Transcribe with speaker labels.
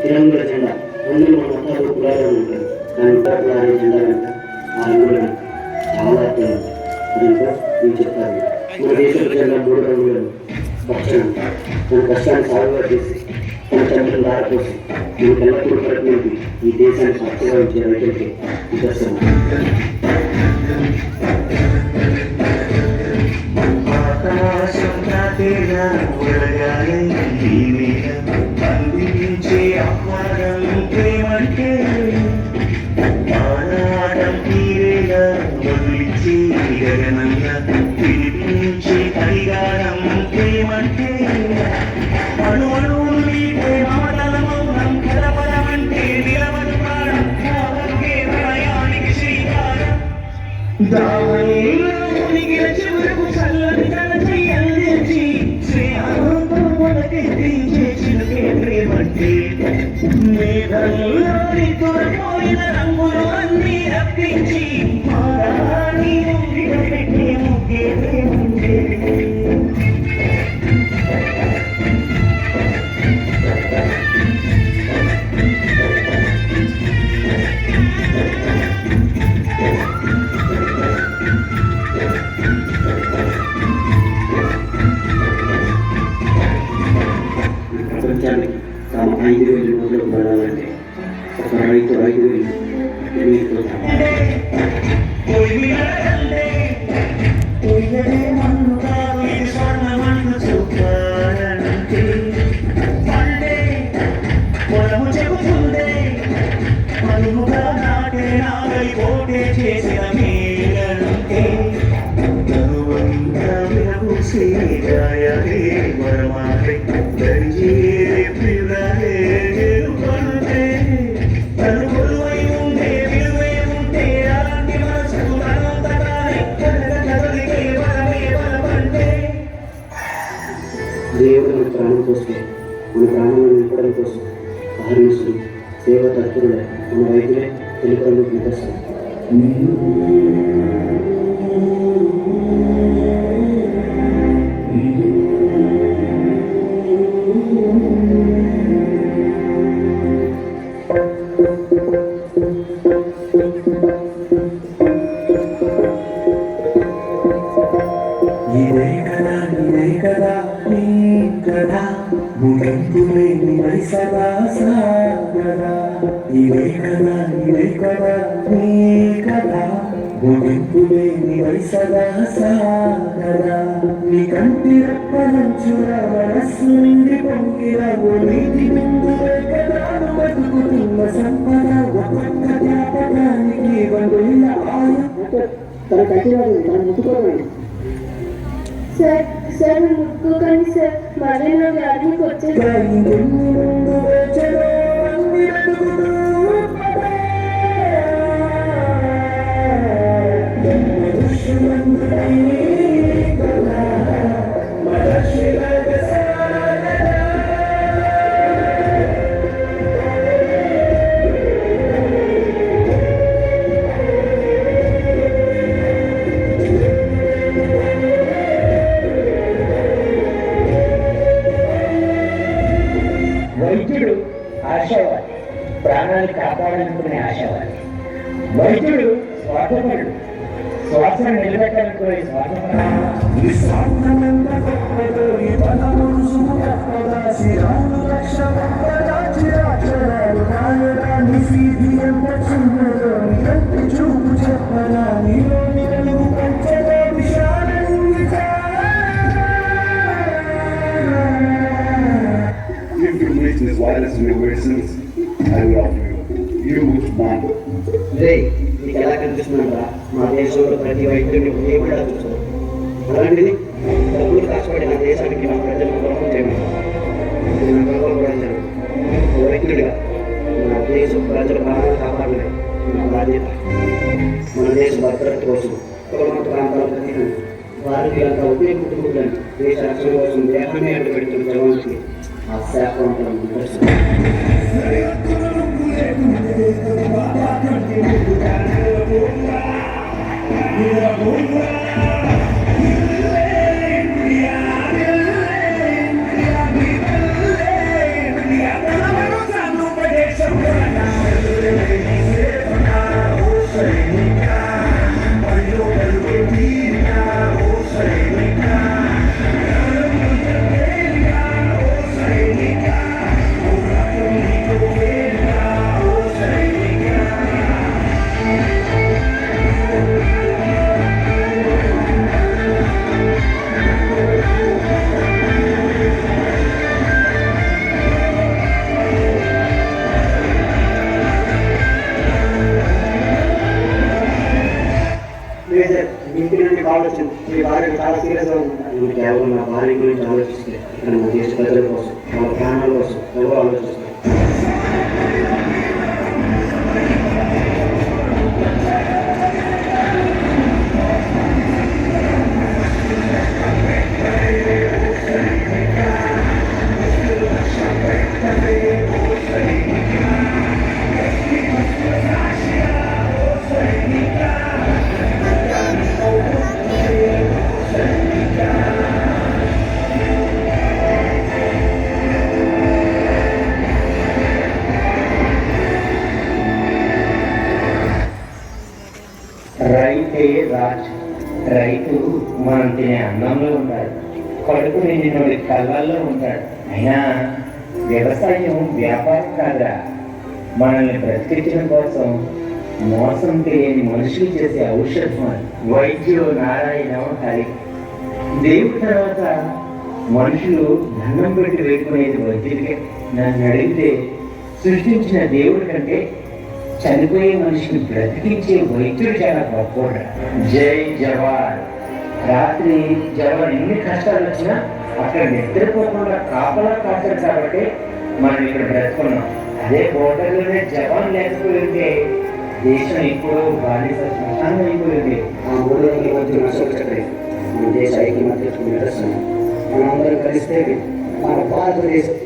Speaker 1: తిరంగుల జెండా అందులో మన మతాలు కులాలు ఉంటాయి. కానీ కులాల జెండా వెంట ఆ రంగులు చాలా అర్థం. దీంతో నేను చెప్తాను, మన దేశం జెండా 3 రంగులను భక్షణ మన కష్టాన్ని సాగుగా చేసి తన చంద్రులు దారిపోసి మనకు ఎల్లప్పుడూ ప్రతినిధి ఈ దేశాన్ని పచ్చగా ఉంచే రైతులకి నిదర్శనం.
Speaker 2: అందించే ఆహ్వానం ప్రేమంటే ఆనాటం తీరేగా వదిలించి గగనంగా పిలిపించే పరిగారం ప్రేమంటే అణువణువు మమతల మౌనం కలపరమంటే నిలవదు ప్రాణం ప్రయాణికి శ్రీకారం దానిగిన చివరకు చల్లని తన చెయ్యందించి శ్రేయానందం మనకెత్తించే చిలుకే ప్రేమంటే మేఘంలోని తొలపోయిన రంగులు అన్నీ రప్పించి మారాని పెట్టే ముగ్గే ప్రేమంటే.
Speaker 1: ప్రపంచానికి తాము 5,000 రోజులకు పడాలంటే ఒక రైతు 5,000
Speaker 2: చేసిన మేలంటే వరమాటే
Speaker 1: దేవుడు మన ప్రాణం కోసం, మన ప్రాణాలను నింపడం కోసం అహర్నిశలు సేవ తత్పరులే మన రైతులే తెలుగులకు నిదర్శనం.
Speaker 2: ఇదే కదా నీ కదా ముగింపులేని సదా సాగరా. ఇదే కదా నీ కదా ముగింపులేని సదా సాగరా. నీ కంటి రెప్పలంచుర మనస్సు నిండి పొంగిన ఓ నీటి బిందువే కదా బతుకుతున్న సంపద. ఒక్కొక్క జ్ఞాపకానికి 1,000 ఆయు
Speaker 1: తన కంటివాడు తన ముట్టుకోవాలి.
Speaker 3: సార్ ముట్టుకోకండి సార్, మళ్ళీ నా వ్యాధికి వచ్చేది.
Speaker 4: వైద్యుడు ఆశావాది, ప్రాణాలు కాపాడాలనుకునే ఆశావాది. వైద్యుడు స్వార్థపరుడు, శ్వాసను నిలబెట్టాలనుకునే స్వార్థపరుడు.
Speaker 5: Information is wireless in your medicines. I will offer you which one.
Speaker 1: నీకు ఎలా కనిపిస్తుందంటా? మా దేశంలో ప్రతి వైద్యుడిని ఏమిటా చూస్తాం. అలాంటిది డబ్బులు కష్టపడి నా దేశానికి నా ప్రజలకు కొరకు చేయమని వైద్యుడిగా నా దేశం ప్రజల ప్రాణాలు కాపాడలేదు నా బాధ్యత. మన దేశ భద్రత కోసం కులమత ప్రాంతాల ప్రతి వారికి అంత ఒకే కుటుంబాన్ని దేశ రక్షణ కోసం దేహాన్ని అడ్డుపెడుతున్న జవానికి ఆ శాఖవంతం ఆలోచన మీ భార్య చాలా సీరియస్గా ఉంది. కేవలం నా భార్య గురించి ఆలోచిస్తే ఇక్కడ మన దేశ ప్రజల కోసం మన ప్రాణాల కోసం ఎవరు ఆలోచిస్తారు?
Speaker 4: రైతే రాజు. రైతు మనం తినే అన్నంలో ఉంటాడు, కడుపు నిండినోడి కళ్ళల్లో ఉంటాడు. అయినా వ్యవసాయం వ్యాపారం కాదా, మనల్ని బ్రతికించడం కోసం మోసం తెలియని మనుషులు చేసే ఔషధం. వైద్యుడు నారాయణ హరి. దేవుడి తర్వాత మనుషులు దండం పెట్టి వేడుకునేది వైద్యుడికే. నన్ను అడిగితే సృష్టించిన దేవుడి కంటే చనిపోయే మనిషిని బ్రతికించే వైద్యుడు చాలా గొప్పవాడు. జై జవాన్. రాత్రి జవాన్ ఎన్ని కష్టాలు వచ్చినా అక్కడ నిద్రపోకుండా కాపలా కాశాడు కాబట్టి మనం ఇక్కడ బ్రతుకున్నాం. అదే బోర్డర్లోనే జవాన్ లేకపోతే దేశం ఇప్పుడు బానిస శ్మశానం అయిపోయింది.
Speaker 1: ఆ 300 మంది అశోక చక్ర మన దేశ ఐక్యమత్యకు నిదర్శనం. మనం అందరం కలిస్తే మన భారతదేశం